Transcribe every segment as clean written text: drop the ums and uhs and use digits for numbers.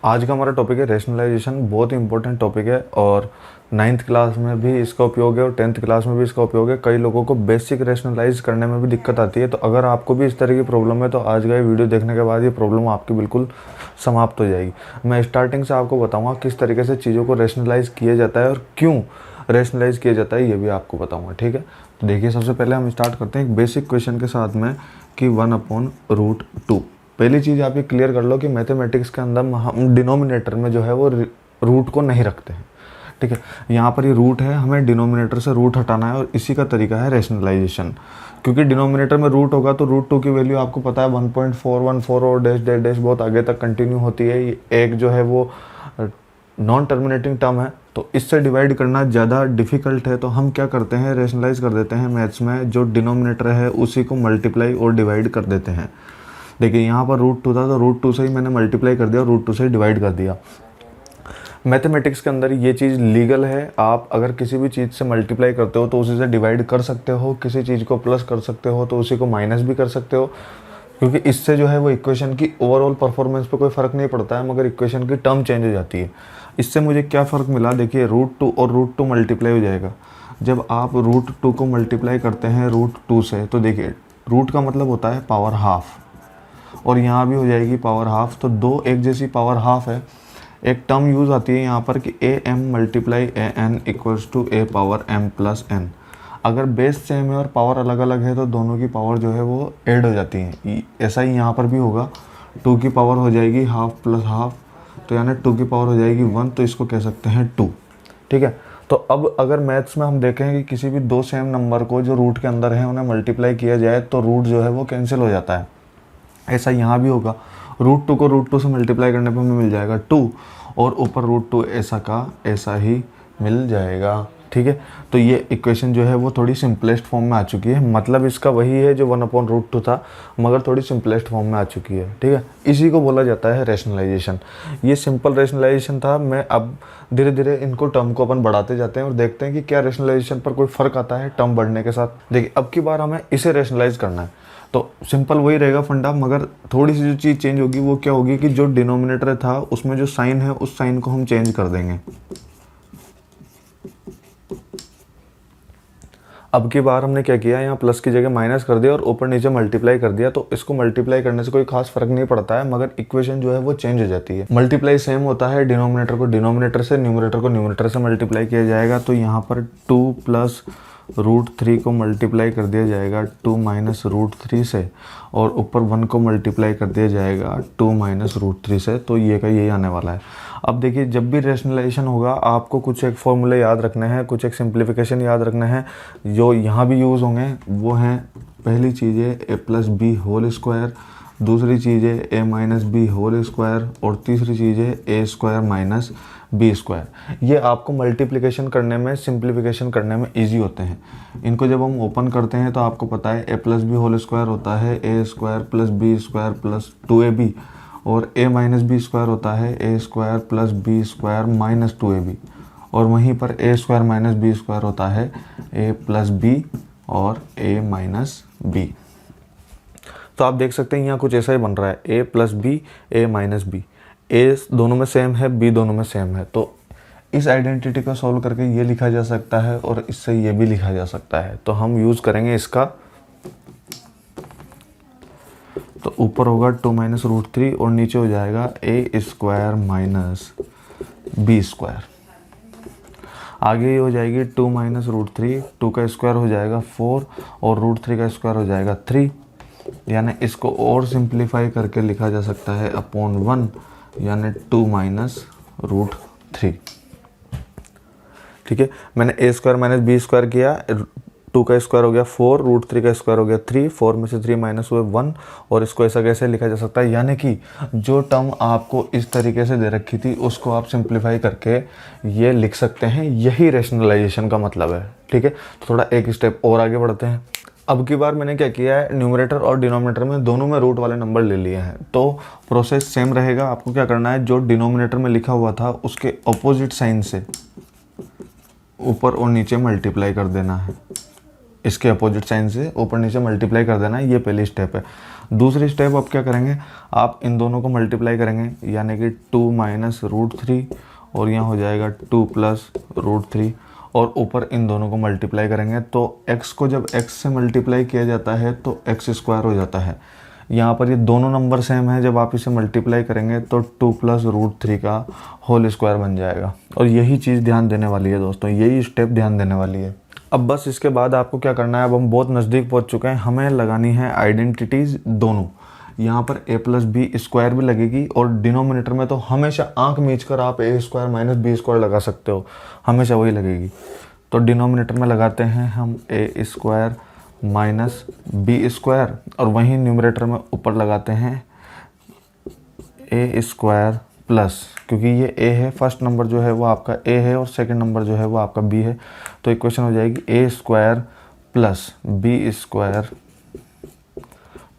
आज का हमारा टॉपिक है रेशनलाइजेशन। बहुत ही इंपॉर्टेंट टॉपिक है और 9th क्लास में भी इसका उपयोग है और 10th क्लास में भी इसका उपयोग है। कई लोगों को बेसिक रेशनलाइज करने में भी दिक्कत आती है। तो अगर आपको भी इस तरह की प्रॉब्लम है तो आज का ये वीडियो देखने के बाद ये प्रॉब्लम आपकी बिल्कुल समाप्त हो जाएगी। मैं स्टार्टिंग से आपको बताऊँगा किस तरीके से चीज़ों को रेशनलाइज किया जाता है और क्यों रेशनलाइज किया जाता है, ये भी आपको बताऊँगा। ठीक है, तो देखिए सबसे पहले हम स्टार्ट करते हैं एक बेसिक क्वेश्चन के साथ में कि 1/√2। पहली चीज़ आप ये क्लियर कर लो कि मैथमेटिक्स के अंदर हम डिनोमिनेटर में जो है वो रूट को नहीं रखते हैं। ठीक है, यहाँ पर ये रूट है, हमें डिनोमिनेटर से रूट हटाना है और इसी का तरीका है रेशनलाइजेशन। क्योंकि डिनोमिनेटर में रूट होगा तो √2 की वैल्यू आपको पता है 1.414 और डैश डैश डैश बहुत आगे तक कंटिन्यू होती है। एक जो है वो नॉन टर्मिनेटिंग टर्म है, तो इससे डिवाइड करना ज़्यादा डिफ़िकल्ट है। तो हम क्या करते हैं, रेशनलाइज कर देते हैं मैथ्स में, जो डिनोमिनेटर है उसी को मल्टीप्लाई और डिवाइड कर देते हैं। देखिए यहाँ पर √2 था तो √2 से ही मैंने मल्टीप्लाई कर दिया और √2 से ही डिवाइड कर दिया। मैथमेटिक्स के अंदर ये चीज़ लीगल है। आप अगर किसी भी चीज़ से मल्टीप्लाई करते हो तो उसी से डिवाइड कर सकते हो, किसी चीज़ को प्लस कर सकते हो तो उसी को माइनस भी कर सकते हो, क्योंकि इससे जो है वो इक्वेशन की ओवरऑल परफॉर्मेंस पे कोई फ़र्क नहीं पड़ता है, मगर इक्वेशन की टर्म चेंज हो जाती है। इससे मुझे क्या फ़र्क मिला, देखिए √2 और √2 मल्टीप्लाई हो जाएगा। जब आप √2 को मल्टीप्लाई करते हैं √2 से, तो देखिए रूट का मतलब होता है पावर हाफ, और यहाँ भी हो जाएगी पावर हाफ, तो दो एक जैसी पावर हाफ है। एक टर्म यूज़ आती है यहाँ पर कि AM multiply AN equals to A⁻m+n। अगर बेस सेम है और पावर अलग अलग है तो दोनों की पावर जो है वो ऐड हो जाती है। ऐसा ही यहाँ पर भी होगा, 2 की पावर हो जाएगी हाफ प्लस हाफ, तो यानी 2 की पावर हो जाएगी 1, तो इसको कह सकते हैं 2। ठीक है, तो अब अगर मैथ्स में हम देखें कि किसी भी दो सेम नंबर को जो रूट के अंदर है उन्हें मल्टीप्लाई किया जाए तो रूट जो है वो कैंसिल हो जाता है। ऐसा यहाँ भी होगा, √2 को √2 से मल्टीप्लाई करने पर हमें मिल जाएगा 2 और ऊपर √2 ऐसा का ऐसा ही मिल जाएगा। ठीक है, तो ये इक्वेशन जो है वो थोड़ी सिंपलेस्ट फॉर्म में आ चुकी है। मतलब इसका वही है जो 1/√2 था, मगर थोड़ी सिंपलेस्ट फॉर्म में आ चुकी है। ठीक है, इसी को बोला जाता है रेशनलाइजेशन। ये सिंपल रेशनलाइजेशन था। मैं अब धीरे धीरे इनको टर्म को अपन बढ़ाते जाते हैं और देखते हैं कि क्या रेशनलाइजेशन पर कोई फ़र्क आता है टर्म बढ़ने के साथ। देखिए अब की बार हमें इसे रेशनलाइज करना है, तो सिंपल वही रहेगा फंडा, मगर थोड़ी सी जो चीज़ चेंज होगी वो क्या होगी कि जो डिनोमिनेटर था उसमें जो साइन है उस साइन को हम चेंज कर देंगे। अब की बार हमने क्या किया, यहाँ प्लस की जगह माइनस कर दिया और ऊपर नीचे मल्टीप्लाई कर दिया। तो इसको मल्टीप्लाई करने से कोई खास फर्क नहीं पड़ता है, मगर इक्वेशन जो है वो चेंज हो जाती है। मल्टीप्लाई सेम होता है, डिनोमिनेटर को डिनोमिनेटर से, न्यूमरेटर को न्यूमरेटर से मल्टीप्लाई किया जाएगा। तो यहाँ पर 2 + √3 को मल्टीप्लाई कर दिया जाएगा 2 - √3 से, और ऊपर 1 को मल्टीप्लाई कर दिया जाएगा 2 - √3 से। तो ये का यही आने वाला है। अब देखिए जब भी रेशनलाइजेशन होगा आपको कुछ एक फॉर्मूले याद रखने हैं, कुछ एक सिंप्लीफिकेशन याद रखने हैं जो यहाँ भी यूज़ होंगे। वो हैं, पहली चीज़ है A+B², दूसरी चीज़ है A-B² और तीसरी चीज़ है A² - B²। ये आपको मल्टीप्लिकेशन करने में, सिंप्लीफिकेशन करने में इजी होते हैं। इनको जब हम ओपन करते हैं तो आपको पता है A+B² होता है A² + B² + 2AB, और A-B² होता है A² + B² - 2AB, और वहीं पर A² - B² होता है A+B और A-B। तो आप देख सकते हैं यहाँ कुछ ऐसा ही बन रहा है, A+B A-B। A दोनों में सेम है, B दोनों में सेम है। तो इस आइडेंटिटी को सॉल्व करके ये लिखा जा सकता है और इससे ये भी लिखा जा सकता है। तो हम यूज़ करेंगे इसका। तो ऊपर होगा 2 - √3 और नीचे हो जाएगा A² - B²। आगे हो जाएगी 2 - √3, 2 का स्क्वायर हो जाएगा 4 और √3 का स्क्वायर हो जाएगा 3। यानी इसको और सिंप्लीफाई करके लिखा जा सकता है /1, यानी 2 - √3। ठीक है, मैंने A² - B² किया, 2 का स्क्वायर हो गया 4, √3 का स्क्वायर हो गया 3, 4 में से 3 माइनस हुए 1, और इसको ऐसा कैसे लिखा जा सकता है, यानी कि जो टर्म आपको इस तरीके से दे रखी थी उसको आप सिंप्लीफाई करके ये लिख सकते हैं। यही रेशनलाइजेशन का मतलब है। ठीक है, तो थोड़ा एक स्टेप और आगे बढ़ते हैं। अब की बार मैंने क्या किया है, न्यूमरेटर और डिनोमिनेटर में दोनों में रूट वाले नंबर ले लिए हैं। तो प्रोसेस सेम रहेगा। आपको क्या करना है, जो डिनोमिनेटर में लिखा हुआ था उसके अपोजिट साइन से ऊपर और नीचे मल्टीप्लाई कर देना है। इसके अपोजिट साइन से ऊपर नीचे मल्टीप्लाई कर देना है, ये पहली स्टेप है। दूसरी स्टेप आप क्या करेंगे, आप इन दोनों को मल्टीप्लाई करेंगे, यानी कि 2 माइनस रूट 3 और यहाँ हो जाएगा 2 प्लस रूट 3 और ऊपर इन दोनों को मल्टीप्लाई करेंगे। तो x को जब x से मल्टीप्लाई किया जाता है तो x स्क्वायर हो जाता है। यहाँ पर ये दोनों नंबर सेम है, जब आप इसे मल्टीप्लाई करेंगे तो 2 प्लस रूट 3 का होल स्क्वायर बन जाएगा। और यही चीज़ ध्यान देने वाली है दोस्तों, यही स्टेप ध्यान देने वाली है। अब बस इसके बाद आपको क्या करना है, अब हम बहुत नज़दीक पहुँच चुके हैं, हमें लगानी है आइडेंटिटीज़ दोनों। यहाँ पर a प्लस बी स्क्वायर भी लगेगी और डिनोमिनेटर में तो हमेशा आंख मीच कर आप a square minus B square लगा सकते हो, हमेशा वही लगेगी। तो डिनोमिनेटर में लगाते हैं हम a square minus B square और वहीं न्यूमरेटर में ऊपर लगाते हैं a स्क्वायर प्लस, क्योंकि ये a है, फर्स्ट नंबर जो है वो आपका a है और सेकंड नंबर जो है वो आपका b है। तो इक्वेशन हो जाएगी a square plus B square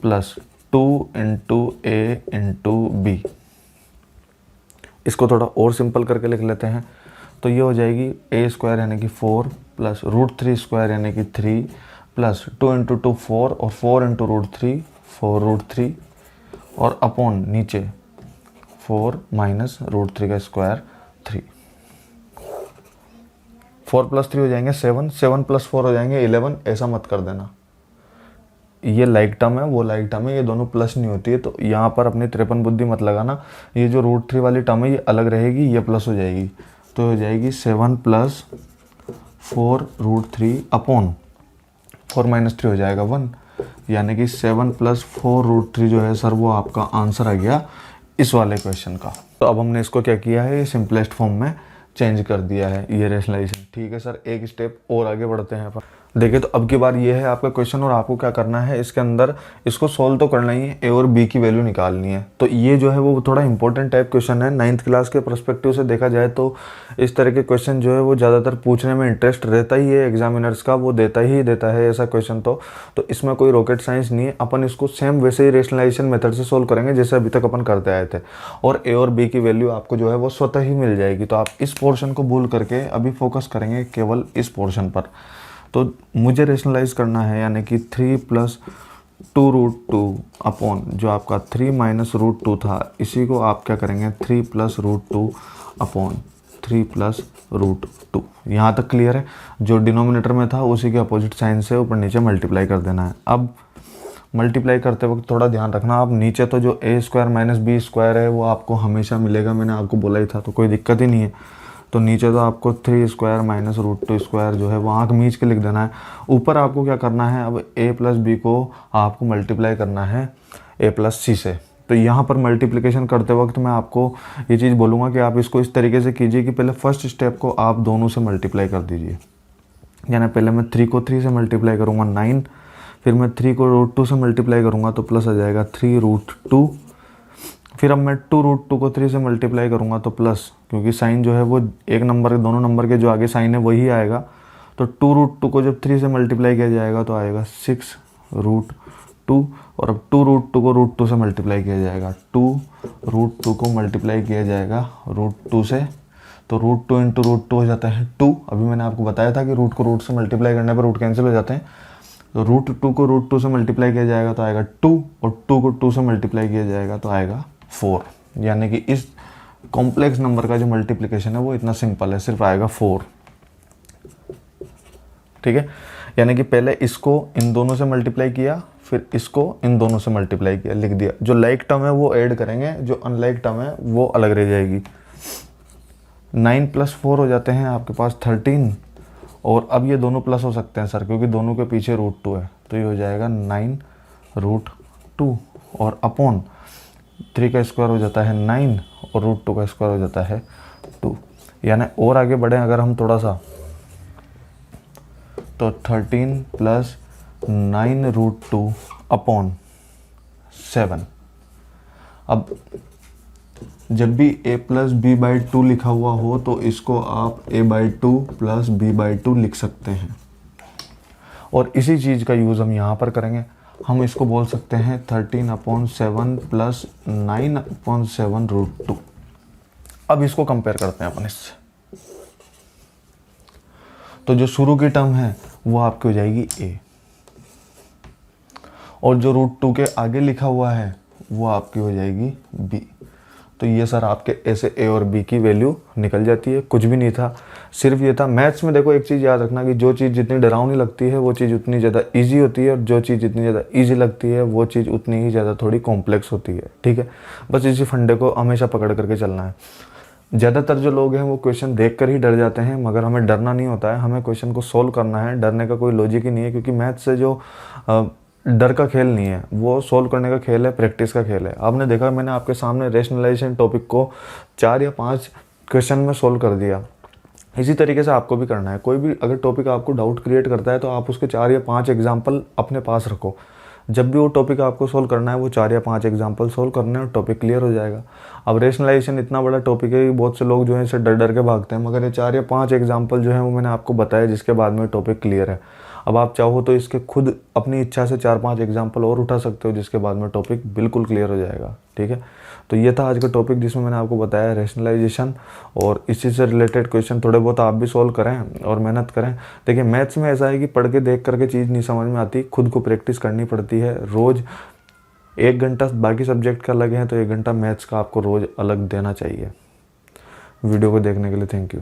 plus 2 into A into B. इसको थोड़ा और सिंपल करके लिख लेते हैं। तो ये हो जाएगी a स्क्वायर यानी कि 4 प्लस रूट 3 स्क्वायर यानी कि 3 प्लस 2 इंटू 2 4 और 4 इंटू रूट 3 4 रूट 3 और अपॉन नीचे 4 माइनस रूट 3 का स्क्वायर 3। 4 प्लस 3 हो जाएंगे 7, 7 प्लस 4 हो जाएंगे 11। ऐसा मत कर देना, ये लाइक टर्म है वो लाइक टर्म है, ये दोनों प्लस नहीं होती है। तो यहाँ पर अपनी 53 बुद्धि मत लगाना, ये जो रूट 3 वाली टर्म है ये अलग रहेगी, ये प्लस हो जाएगी। तो हो जाएगी 7 प्लस 4 रूट 3 अपॉन 4 माइनस 3 हो जाएगा 1, यानी कि 7 प्लस 4 रूट 3 जो है सर वो आपका आंसर आ गया इस वाले क्वेश्चन का। तो अब हमने इसको क्या किया है, ये सिंपलेस्ट फॉर्म में चेंज कर दिया है ये रेशनलाइजेशन। ठीक है सर, एक स्टेप और आगे बढ़ते हैं अपन। देखिए तो अब की बार ये है आपका क्वेश्चन और आपको क्या करना है, इसके अंदर इसको सॉल्व तो करना ही है, ए और बी की वैल्यू निकालनी है। तो ये जो है वो थोड़ा इंपॉर्टेंट टाइप क्वेश्चन है, 9th क्लास के पर्सपेक्टिव से देखा जाए तो इस तरह के क्वेश्चन जो है वो ज़्यादातर पूछने में इंटरेस्ट रहता ही है एग्जामिनर्स का, वो देता है ऐसा क्वेश्चन। तो इसमें कोई रॉकेट साइंस नहीं है, अपन इसको सेम वैसे ही रेशनलाइजेशन मेथड से सोल्व करेंगे जैसे अभी तक अपन करते आए थे, और ए और बी की वैल्यू आपको जो है वो स्वतः ही मिल जाएगी। तो आप इस पोर्शन को भूल करके अभी फोकस करेंगे केवल इस पोर्शन पर। तो मुझे रेशनलाइज करना है, यानी कि 3 प्लस 2 रूट 2 अपॉन जो आपका 3 माइनस रूट 2 था, इसी को आप क्या करेंगे 3 plus root 2 upon 3 plus root 2। यहाँ तक क्लियर है। जो डिनोमिनेटर में था उसी के अपोजिट साइन से ऊपर नीचे मल्टीप्लाई कर देना है। अब मल्टीप्लाई करते वक्त थोड़ा ध्यान रखना, आप नीचे तो जो a square minus B square है वो आपको हमेशा मिलेगा, मैंने आपको बोला ही था, तो कोई दिक्कत ही नहीं है। तो नीचे तो आपको 3 स्क्वायर माइनस रूट 2 स्क्वायर जो है वो आँख मीच के लिख देना है। ऊपर आपको क्या करना है, अब a प्लस बी को आपको मल्टीप्लाई करना है a प्लस सी से। तो यहाँ पर मल्टीप्लिकेशन करते वक्त मैं आपको ये चीज़ बोलूँगा कि आप इसको इस तरीके से कीजिए कि पहले फर्स्ट स्टेप को आप दोनों से मल्टीप्लाई कर दीजिए। यानी पहले मैं 3 को 3 से मल्टीप्लाई करूँगा 9, फिर मैं 3 को रूट 2 से मल्टीप्लाई करूँगा तो प्लस आ जाएगा 3 रूट 2। फिर अब मैं 2 रूट 2 को 3 से मल्टीप्लाई करूँगा तो प्लस, क्योंकि साइन जो है वो एक नंबर के दोनों नंबर के जो आगे साइन है वही आएगा। तो 2 रूट 2 को जब 3 से मल्टीप्लाई किया जाएगा तो आएगा 6 रूट 2, और अब 2 रूट 2 को रूट 2 से मल्टीप्लाई किया जाएगा, 2 रूट 2 को मल्टीप्लाई किया जाएगा रूट 2 से, तो रूट 2 इंटू रूट 2 हो जाता है 2। अभी मैंने आपको बताया था कि रूट को रूट से मल्टीप्लाई करने पर रूट कैंसिल हो जाते हैं। तो रूट 2 को रूट 2 से मल्टीप्लाई किया जाएगा तो आएगा 2, और 2 को 2 से मल्टीप्लाई किया जाएगा तो आएगा 4। यानी कि इस कॉम्प्लेक्स नंबर का जो मल्टीप्लिकेशन है वो इतना सिंपल है, सिर्फ आएगा 4। ठीक है, यानी कि पहले इसको इन दोनों से मल्टीप्लाई किया, फिर इसको इन दोनों से मल्टीप्लाई किया, लिख दिया। जो लाइक टर्म है वो ऐड करेंगे, जो अनलाइक टर्म है वो अलग रह जाएगी। 9 प्लस 4 हो जाते हैं आपके पास 13, और अब ये दोनों प्लस हो सकते हैं सर क्योंकि दोनों के पीछे रूट 2 है, तो ये हो जाएगा 9 रूट 2, और अपॉन 3 का स्क्वायर हो जाता है 9 और रूट 2 का स्क्वायर हो जाता है 2। यानी और आगे बढ़ें अगर हम थोड़ा सा, तो 13 प्लस 9 रूट 2 अपॉन 7। अब जब भी a प्लस बी बाई 2 लिखा हुआ हो तो इसको आप a by 2 plus B by 2 लिख सकते हैं, और इसी चीज़ का यूज़ हम यहाँ पर करेंगे। हम इसको बोल सकते हैं 13/7 प्लस 9/7 रूट 2। अब इसको कंपेयर करते हैं अपन इससे, तो जो शुरू की टर्म है वो आपकी हो जाएगी a, और जो रूट 2 के आगे लिखा हुआ है वो आपकी हो जाएगी b। तो ये सर आपके ऐसे a और b की वैल्यू निकल जाती है। कुछ भी नहीं था, सिर्फ ये था। मैथ्स में देखो एक चीज़ याद रखना कि जो चीज़ जितनी डरावनी लगती है वो चीज़ उतनी ज़्यादा इजी होती है, और जो चीज़ जितनी ज़्यादा इजी लगती है वो चीज़ उतनी ही ज़्यादा थोड़ी कॉम्प्लेक्स होती है। ठीक है, बस इसी फंडे को हमेशा पकड़ करके चलना है। ज़्यादातर जो लोग हैं वो क्वेश्चन देख कर ही डर जाते हैं, मगर हमें डरना नहीं होता है, हमें क्वेश्चन को सोल्व करना है। डरने का कोई लॉजिक ही नहीं है, क्योंकि मैथ्स से जो डर का खेल नहीं है, वो सोल्व करने का खेल है, प्रैक्टिस का खेल है। आपने देखा, मैंने आपके सामने रेशनलाइजेशन टॉपिक को 4 या 5 क्वेश्चन में सोल्व कर दिया। इसी तरीके से आपको भी करना है। कोई भी अगर टॉपिक आपको डाउट क्रिएट करता है तो आप उसके 4 या 5 एग्जाम्पल अपने पास रखो। जब भी वो टॉपिक आपको सोल्व करना है, वो 4 या 5 एग्जाम्पल सोल्व करने हैं और टॉपिक क्लियर हो जाएगा। अब रेशनलाइजेशन इतना बड़ा टॉपिक है कि बहुत से लोग जो है इसे डर डर के भागते हैं, मगर ये 4 या 5 एग्जाम्पल जो है वो मैंने आपको बताया, जिसके बाद में टॉपिक क्लियर है। अब आप चाहो तो इसके खुद अपनी इच्छा से 4-5 एग्जाम्पल और उठा सकते हो, जिसके बाद में टॉपिक बिल्कुल क्लियर हो जाएगा। ठीक है, तो ये था आज का टॉपिक जिसमें मैंने आपको बताया रेशनलाइजेशन, और इसी से रिलेटेड क्वेश्चन थोड़े बहुत आप भी सॉल्व करें और मेहनत करें। देखिए, मैथ्स में ऐसा है कि पढ़ के देख करके चीज़ नहीं समझ में आती, खुद को प्रैक्टिस करनी पड़ती है। रोज़ 1 घंटा बाकी सब्जेक्ट का अलग है, तो 1 घंटा मैथ्स का आपको रोज़ अलग देना चाहिए। वीडियो को देखने के लिए थैंक यू।